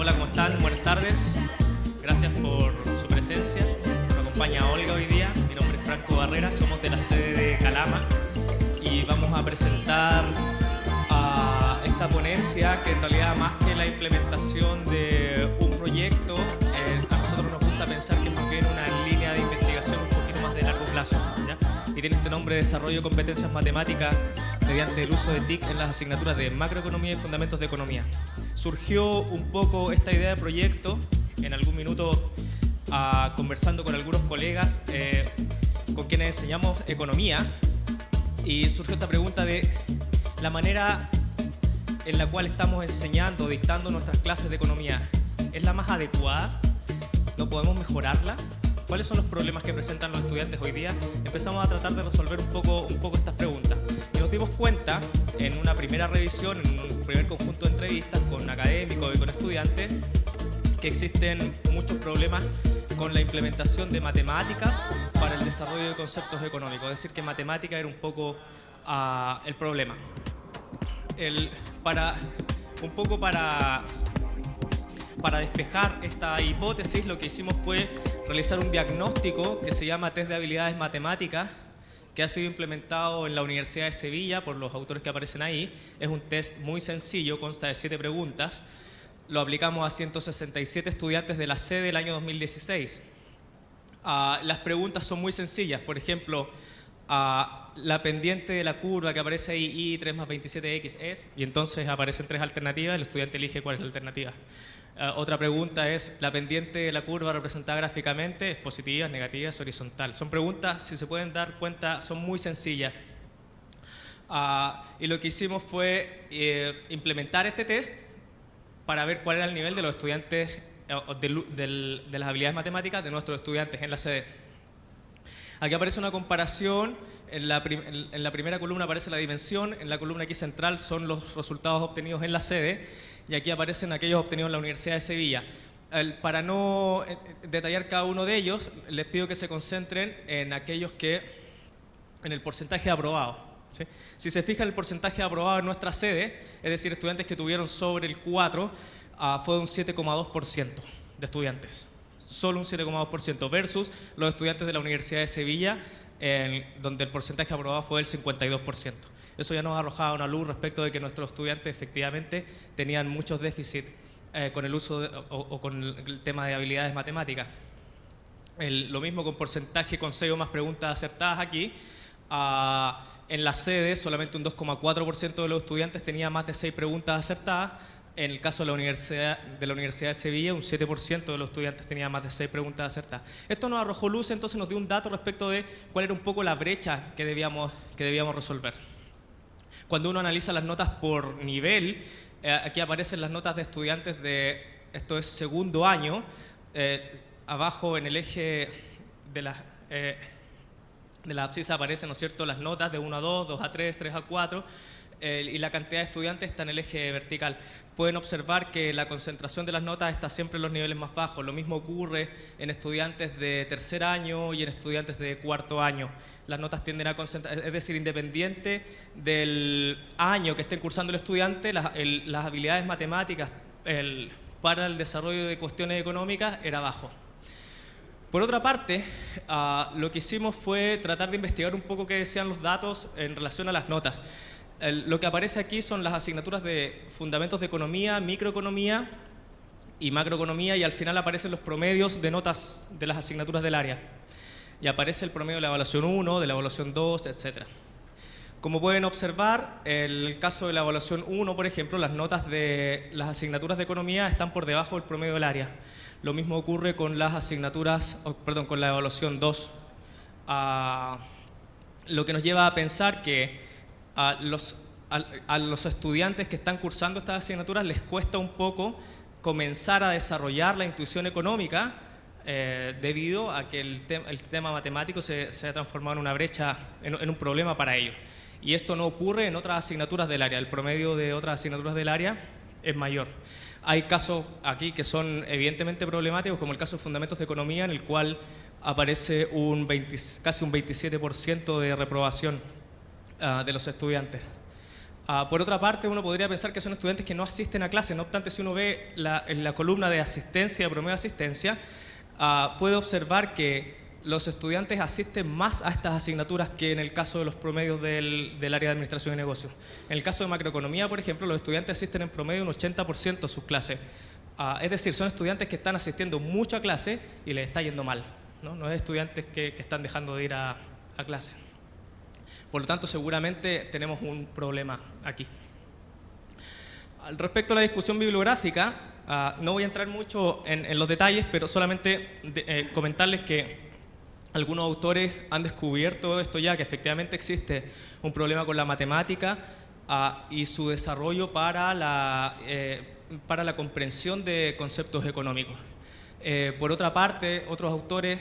Hola, ¿cómo están? Buenas tardes. Gracias por su presencia. Me acompaña Olga hoy día. Mi nombre es Franco Barrera, somos de la sede de Calama y vamos a presentar esta ponencia que en realidad más que la implementación de un proyecto, a nosotros nos gusta pensar que es más bien una línea de investigación un poquito más de largo plazo, ¿ya? Y tiene este nombre de Desarrollo de Competencias Matemáticas mediante el uso de TIC en las asignaturas de Macroeconomía y Fundamentos de Economía. Surgió un poco esta idea de proyecto en algún minuto conversando con algunos colegas con quienes enseñamos economía, y surgió esta pregunta de la manera en la cual estamos enseñando, dictando nuestras clases de economía, ¿es la más adecuada? ¿No podemos mejorarla? ¿Cuáles son los problemas que presentan los estudiantes hoy día? Empezamos a tratar de resolver un poco estas preguntas. Y nos dimos cuenta, en una primera revisión, en un primer conjunto de entrevistas con académicos y con estudiantes, que existen muchos problemas con la implementación de matemáticas para el desarrollo de conceptos económicos. Es decir, que matemática era un poco el problema. Para despejar esta hipótesis, lo que hicimos fue realizar un diagnóstico que se llama Test de Habilidades Matemáticas, que ha sido implementado en la Universidad de Sevilla por los autores que aparecen ahí. Es un test muy sencillo, consta de 7 preguntas. Lo aplicamos a 167 estudiantes de la sede del año 2016. Las preguntas son muy sencillas. Por ejemplo, la pendiente de la curva que aparece ahí, I3 más 27X es, y entonces aparecen 3 alternativas, el estudiante elige cuál es la alternativa. Otra pregunta es, la pendiente de la curva representada gráficamente es positiva, es negativa, es horizontal. Son preguntas, si se pueden dar cuenta, son muy sencillas. Y lo que hicimos fue implementar este test para ver cuál era el nivel de los estudiantes, de las habilidades matemáticas de nuestros estudiantes en la sede. Aquí aparece una comparación, en la primera columna aparece la dimensión, en la columna aquí central son los resultados obtenidos en la sede, y aquí aparecen aquellos obtenidos en la Universidad de Sevilla. Para no detallar cada uno de ellos, les pido que se concentren en aquellos en el porcentaje de aprobados, ¿sí? Si se fijan, el porcentaje de aprobados en nuestra sede, es decir, estudiantes que tuvieron sobre el 4, fue de un 7,2% de estudiantes. Solo un 7,2% versus los estudiantes de la Universidad de Sevilla, donde el porcentaje aprobado fue del 52%. Eso ya nos arrojaba una luz respecto de que nuestros estudiantes efectivamente tenían muchos déficits con el uso o con el tema de habilidades matemáticas. Lo mismo con porcentaje con 6 o más preguntas acertadas aquí. En la sede solamente un 2,4% de los estudiantes tenía más de 6 preguntas acertadas. En el caso de la Universidad de Sevilla, un 7% de los estudiantes tenía más de 6 preguntas acertadas. Esto nos arrojó luz, entonces nos dio un dato respecto de cuál era un poco la brecha que debíamos resolver. Cuando uno analiza las notas por nivel, aquí aparecen las notas de estudiantes esto es segundo año, abajo en el eje de la abscisa aparecen, ¿no es cierto?, las notas de 1 a 2, 2 a 3, 3 a 4, y la cantidad de estudiantes está en el eje vertical. Pueden observar que la concentración de las notas está siempre en los niveles más bajos. Lo mismo ocurre en estudiantes de tercer año y en estudiantes de cuarto año. Las notas tienden a concentrar, es decir, independiente del año que estén cursando el estudiante, las habilidades matemáticas para el desarrollo de cuestiones económicas era bajo. Por otra parte, lo que hicimos fue tratar de investigar un poco qué decían los datos en relación a las notas. Lo que aparece aquí son las asignaturas de Fundamentos de Economía, Microeconomía y Macroeconomía, y al final aparecen los promedios de notas de las asignaturas del área. Y aparece el promedio de la evaluación 1, de la evaluación 2, etc. Como pueden observar, en el caso de la evaluación 1, por ejemplo, las notas de las asignaturas de Economía están por debajo del promedio del área. Lo mismo ocurre con las asignaturas, con la evaluación 2. Lo que nos lleva a pensar que a los estudiantes que están cursando estas asignaturas les cuesta un poco comenzar a desarrollar la intuición económica debido a que el tema matemático se ha transformado en una brecha, en un problema para ellos. Y esto no ocurre en otras asignaturas del área. El promedio de otras asignaturas del área es mayor. Hay casos aquí que son evidentemente problemáticos, como el caso de Fundamentos de Economía, en el cual aparece casi un 27% de reprobación de los estudiantes. Por otra parte, uno podría pensar que son estudiantes que no asisten a clases. No obstante, si uno ve en la columna de asistencia, de promedio de asistencia, puede observar que los estudiantes asisten más a estas asignaturas que en el caso de los promedios del área de administración y negocios. En el caso de macroeconomía, por ejemplo, los estudiantes asisten en promedio un 80% a sus clases. Es decir, son estudiantes que están asistiendo mucho a clase y les está yendo mal. No es estudiantes que están dejando de ir a clase. Por lo tanto, seguramente tenemos un problema aquí. Al respecto a la discusión bibliográfica, no voy a entrar mucho en los detalles, pero solamente comentarles que algunos autores han descubierto esto ya, que efectivamente existe un problema con la matemática y su desarrollo para la comprensión de conceptos económicos. Por otra parte, otros autores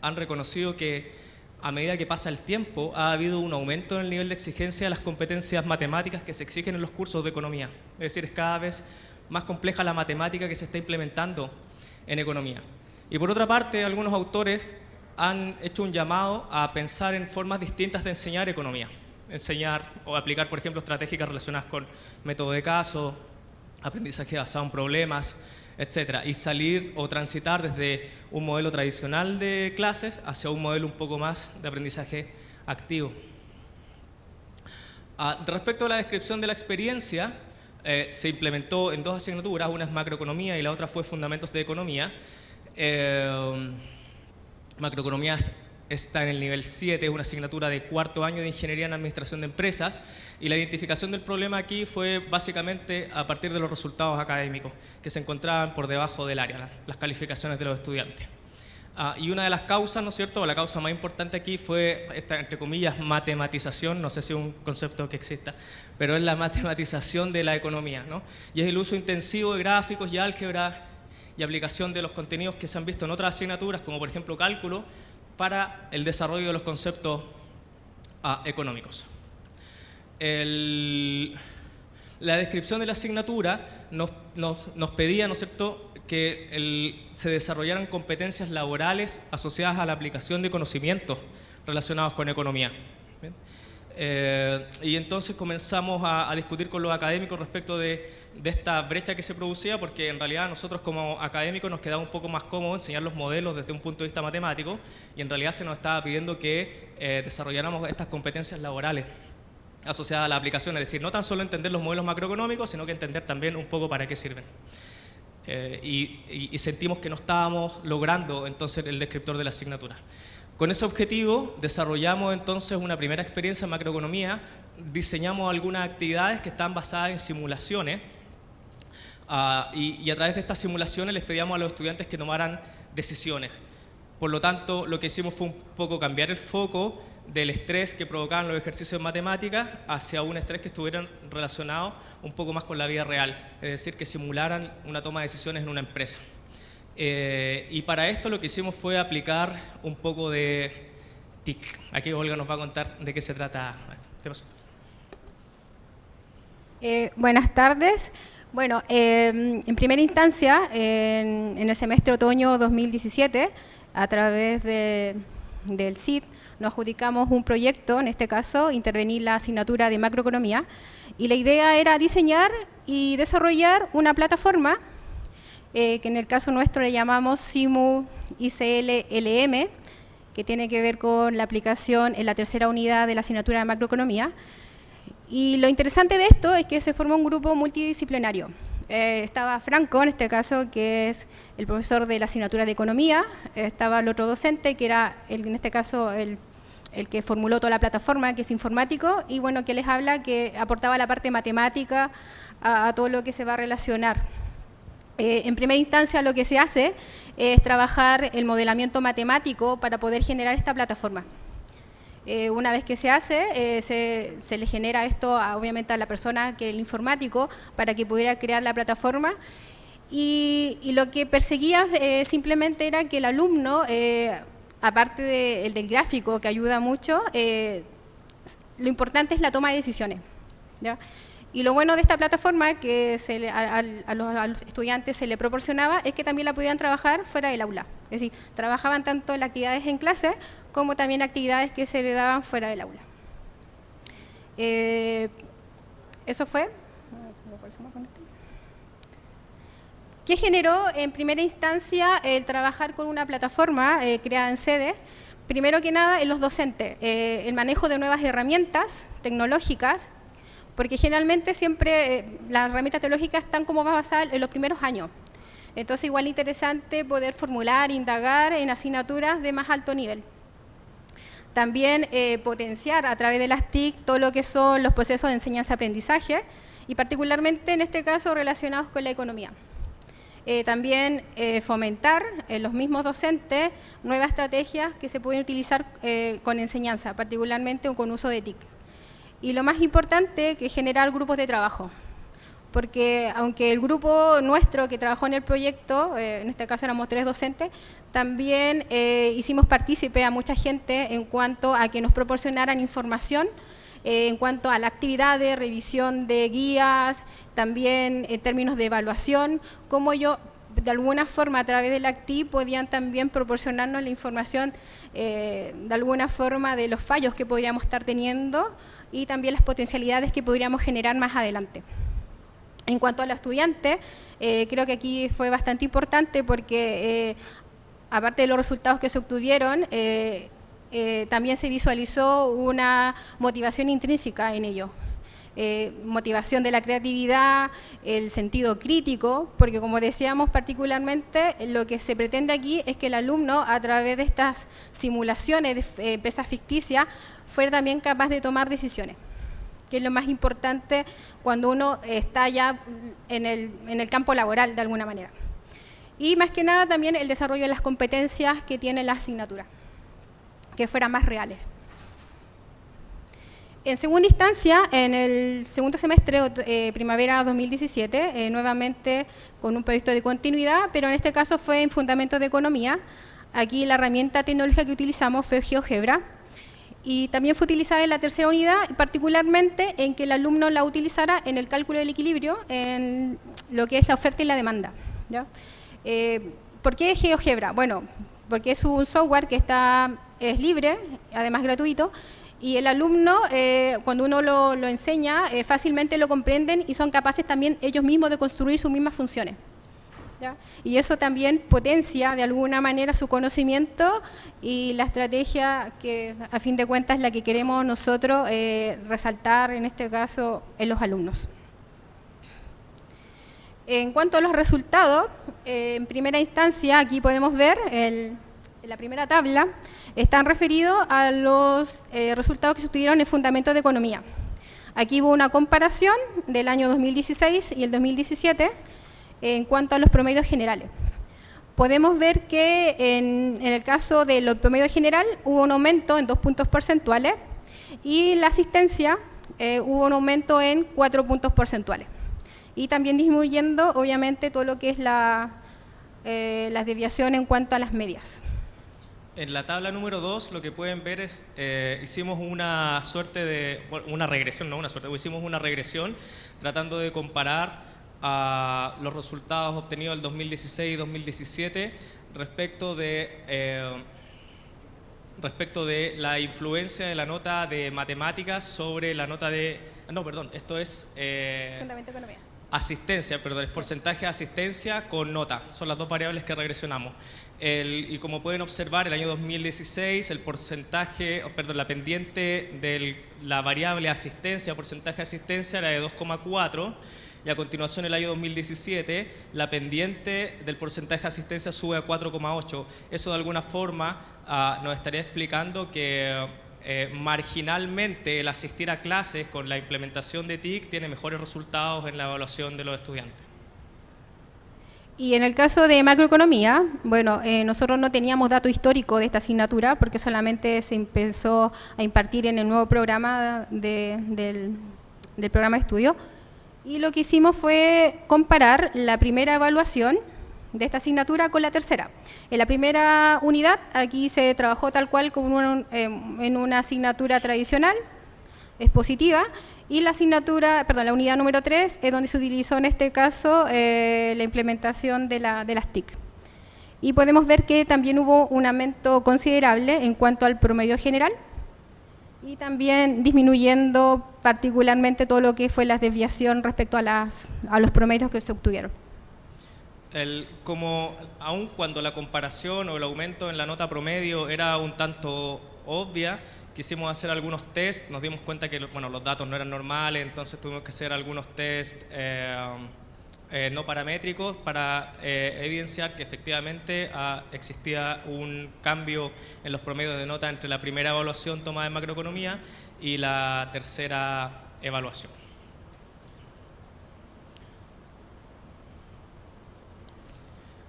han reconocido que a medida que pasa el tiempo ha habido un aumento en el nivel de exigencia de las competencias matemáticas que se exigen en los cursos de economía. Es decir, es cada vez más compleja la matemática que se está implementando en economía. Y por otra parte, algunos autores han hecho un llamado a pensar en formas distintas de enseñar economía. Enseñar o aplicar, por ejemplo, estrategias relacionadas con método de caso, aprendizaje basado en problemas, etcétera, y salir o transitar desde un modelo tradicional de clases hacia un modelo un poco más de aprendizaje activo. Respecto a la descripción de la experiencia, se implementó en dos asignaturas, una es macroeconomía y la otra fue fundamentos de economía. Macroeconomía está en el nivel 7, es una asignatura de cuarto año de Ingeniería en Administración de Empresas, y la identificación del problema aquí fue básicamente a partir de los resultados académicos, que se encontraban por debajo del área, las calificaciones de los estudiantes. Y una de las causas, ¿no es cierto?, o la causa más importante aquí fue esta, entre comillas, matematización, no sé si es un concepto que exista, pero es la matematización de la economía, ¿no? Y es el uso intensivo de gráficos y álgebra y aplicación de los contenidos que se han visto en otras asignaturas, como por ejemplo cálculo, para el desarrollo de los conceptos económicos. La descripción de la asignatura nos pedía, ¿no es cierto?, que se desarrollaran competencias laborales asociadas a la aplicación de conocimientos relacionados con economía. ¿Bien? Y entonces comenzamos a discutir con los académicos respecto de esta brecha que se producía, porque en realidad nosotros como académicos nos quedaba un poco más cómodo enseñar los modelos desde un punto de vista matemático, y en realidad se nos estaba pidiendo que desarrolláramos estas competencias laborales asociadas a la aplicación, es decir, no tan solo entender los modelos macroeconómicos, sino que entender también un poco para qué sirven. Y sentimos que no estábamos logrando entonces el descriptor de la asignatura. Con ese objetivo desarrollamos entonces una primera experiencia en macroeconomía, diseñamos algunas actividades que están basadas en simulaciones y a través de estas simulaciones les pedíamos a los estudiantes que tomaran decisiones. Por lo tanto, lo que hicimos fue un poco cambiar el foco del estrés que provocaban los ejercicios de matemáticas hacia un estrés que estuvieran relacionado un poco más con la vida real, es decir, que simularan una toma de decisiones en una empresa. Y para esto lo que hicimos fue aplicar un poco de TIC. Aquí Olga nos va a contar de qué se trata. ¿Te paso? Buenas tardes. Bueno, en primera instancia, en el semestre otoño 2017, a través del CID, nos adjudicamos un proyecto, en este caso, intervenir la asignatura de macroeconomía, y la idea era diseñar y desarrollar una plataforma que en el caso nuestro le llamamos SIMU ICL-LM, que tiene que ver con la aplicación en la tercera unidad de la asignatura de macroeconomía. Y lo interesante de esto es que se formó un grupo multidisciplinario. Estaba Franco, en este caso, que es el profesor de la asignatura de economía, estaba el otro docente, que era, en este caso, el que formuló toda la plataforma, que es informático, y bueno, que les habla, que aportaba la parte matemática a todo lo que se va a relacionar. En primera instancia lo que se hace es trabajar el modelamiento matemático para poder generar esta plataforma. Una vez que se hace, se le genera esto obviamente a la persona, que es el informático, para que pudiera crear la plataforma. Y lo que perseguía simplemente era que el alumno, aparte del gráfico, que ayuda mucho, lo importante es la toma de decisiones, ¿ya? Y lo bueno de esta plataforma que a los estudiantes se le proporcionaba es que también la podían trabajar fuera del aula. Es decir, trabajaban tanto las actividades en clase como también actividades que se le daban fuera del aula. Eso fue. ¿Qué generó en primera instancia el trabajar con una plataforma creada en sede? Primero que nada, en los docentes, el manejo de nuevas herramientas tecnológicas, porque generalmente siempre las herramientas tecnológicas están como basadas en los primeros años. Entonces, igual interesante poder formular, indagar en asignaturas de más alto nivel. También potenciar a través de las TIC todo lo que son los procesos de enseñanza-aprendizaje y particularmente en este caso relacionados con la economía. También fomentar en los mismos docentes nuevas estrategias que se pueden utilizar con enseñanza, particularmente con uso de TIC. Y lo más importante, que generar grupos de trabajo, porque aunque el grupo nuestro que trabajó en el proyecto, en este caso éramos 3 docentes, también hicimos partícipe a mucha gente en cuanto a que nos proporcionaran información en cuanto a la actividad de revisión de guías, también en términos de evaluación, cómo ellos de alguna forma a través del ACTI podían también proporcionarnos la información de alguna forma de los fallos que podríamos estar teniendo y también las potencialidades que podríamos generar más adelante. En cuanto a los estudiantes, creo que aquí fue bastante importante porque aparte de los resultados que se obtuvieron, también se visualizó una motivación intrínseca en ello. Motivación de la creatividad, el sentido crítico, porque como decíamos particularmente, lo que se pretende aquí es que el alumno a través de estas simulaciones de empresas ficticias fuera también capaz de tomar decisiones, que es lo más importante cuando uno está ya en el campo laboral de alguna manera. Y más que nada también el desarrollo de las competencias que tiene la asignatura, que fueran más reales. En segunda instancia, en el segundo semestre, primavera 2017, nuevamente con un proyecto de continuidad, pero en este caso fue en Fundamentos de Economía. Aquí la herramienta tecnológica que utilizamos fue GeoGebra y también fue utilizada en la tercera unidad, particularmente en que el alumno la utilizara en el cálculo del equilibrio, en lo que es la oferta y la demanda, ¿ya? ¿Por qué GeoGebra? Bueno, porque es un software que es libre, además gratuito, y el alumno, cuando uno lo enseña, fácilmente lo comprenden y son capaces también ellos mismos de construir sus mismas funciones, ¿ya? Y eso también potencia de alguna manera su conocimiento y la estrategia que a fin de cuentas es la que queremos nosotros resaltar en este caso en los alumnos. En cuanto a los resultados, en primera instancia aquí podemos ver en la primera tabla, están referidos a los resultados que se obtuvieron en Fundamentos de Economía. Aquí hubo una comparación del año 2016 y el 2017 en cuanto a los promedios generales. Podemos ver que en el caso del promedio general hubo un aumento en 2 puntos porcentuales y la asistencia hubo un aumento en 4 puntos porcentuales. Y también disminuyendo, obviamente, todo lo que es la desviación en cuanto a las medias. En la tabla número 2 lo que pueden ver es, hicimos una suerte de, bueno, una regresión, no una suerte, hicimos una regresión tratando de comparar los resultados obtenidos del 2016 y 2017 respecto de la influencia de la nota de matemáticas sobre la nota de, no, perdón, esto es Fundamento de Economía. Asistencia, perdón, es porcentaje de asistencia con nota, son las dos variables que regresionamos. Y como pueden observar, el año 2016, el porcentaje, perdón, la pendiente de la variable asistencia, porcentaje de asistencia era de 2,4, y a continuación el año 2017, la pendiente del porcentaje de asistencia sube a 4,8. Eso de alguna forma nos estaría explicando que marginalmente el asistir a clases con la implementación de TIC tiene mejores resultados en la evaluación de los estudiantes. Y en el caso de macroeconomía, bueno, nosotros no teníamos dato histórico de esta asignatura porque solamente se empezó a impartir en el nuevo programa del programa de estudio. Y lo que hicimos fue comparar la primera evaluación de esta asignatura con la tercera. En la primera unidad, aquí se trabajó tal cual como en una asignatura tradicional, expositiva, y la asignatura, perdón, la unidad número 3 es donde se utilizó en este caso la implementación de las TIC. Y podemos ver que también hubo un aumento considerable en cuanto al promedio general y también disminuyendo particularmente todo lo que fue la desviación respecto a los promedios que se obtuvieron. Como aun cuando la comparación o el aumento en la nota promedio era un tanto obvia, quisimos hacer algunos test, nos dimos cuenta que bueno, los datos no eran normales, entonces tuvimos que hacer algunos test no paramétricos para evidenciar que efectivamente existía un cambio en los promedios de nota entre la primera evaluación tomada en macroeconomía y la tercera evaluación.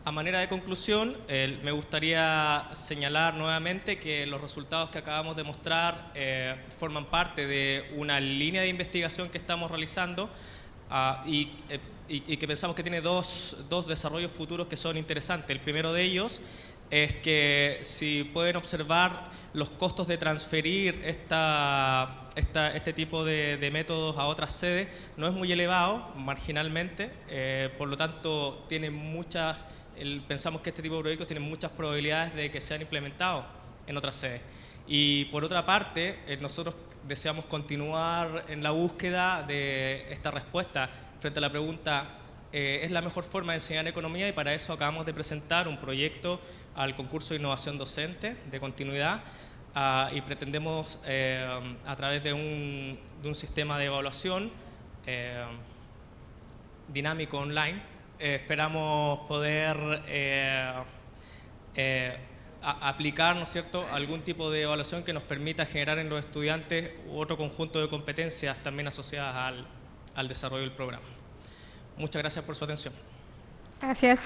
A manera de conclusión, me gustaría señalar nuevamente que los resultados que acabamos de mostrar forman parte de una línea de investigación que estamos realizando y que pensamos que tiene dos desarrollos futuros que son interesantes. El primero de ellos es que, si pueden observar, los costos de transferir este tipo de métodos a otras sedes no es muy elevado, marginalmente, por lo tanto pensamos que este tipo de proyectos tienen muchas probabilidades de que sean implementados en otras sedes. Y por otra parte, nosotros deseamos continuar en la búsqueda de esta respuesta frente a la pregunta ¿es la mejor forma de enseñar economía? Y para eso acabamos de presentar un proyecto al concurso de innovación docente de continuidad y pretendemos a través de un sistema de evaluación dinámico online esperamos poder aplicar, ¿no es cierto?, algún tipo de evaluación que nos permita generar en los estudiantes otro conjunto de competencias también asociadas al desarrollo del programa. Muchas gracias por su atención. Gracias.